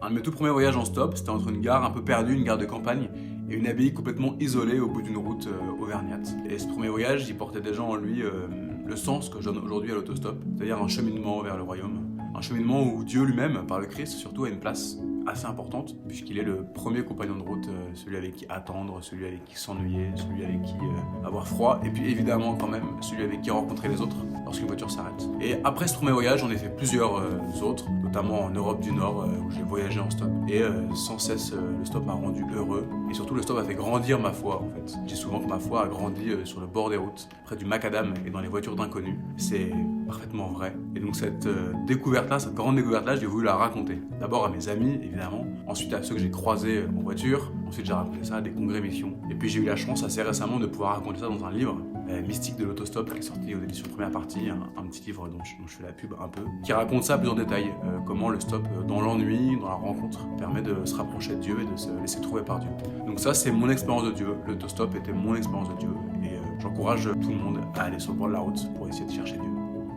Un de mes tout premiers voyages en stop, c'était entre une gare un peu perdue, une gare de campagne, et une abbaye complètement isolée au bout d'une route auvergnate. Et ce premier voyage, il portait déjà en lui le sens que je donne aujourd'hui à l'autostop, c'est-à-dire un cheminement vers le royaume. Un cheminement où Dieu lui-même, par le Christ, surtout a une place assez importante, puisqu'il est le premier compagnon de route, celui avec qui attendre, celui avec qui s'ennuyer, celui avec qui avoir froid, et puis évidemment quand même celui avec qui rencontrer les autres lorsqu'une voiture s'arrête. Et après ce premier voyage, j'en ai fait plusieurs autres, notamment en Europe du Nord, où j'ai voyagé en stop. Et sans cesse, le stop m'a rendu heureux, et surtout le stop a fait grandir ma foi en fait. Je dis souvent que ma foi a grandi sur le bord des routes, près du macadam et dans les voitures d'inconnus. C'est parfaitement vrai. Et donc cette découverte-là, cette grande découverte-là, j'ai voulu la raconter. D'abord à mes amis, évidemment, ensuite à ceux que j'ai croisés en voiture, ensuite j'ai raconté ça à des congrès missions. Et puis j'ai eu la chance assez récemment de pouvoir raconter ça dans un livre, Mystique de l'autostop, qui est sorti aux éditions Première Partie, un petit livre dont je fais la pub un peu, qui raconte ça plus en détail, comment le stop, dans l'ennui, dans la rencontre, permet de se rapprocher de Dieu et de se laisser trouver par Dieu. Donc ça, c'est mon expérience de Dieu. L'autostop était mon expérience de Dieu, et j'encourage tout le monde à aller sur le bord de la route pour essayer de chercher Dieu.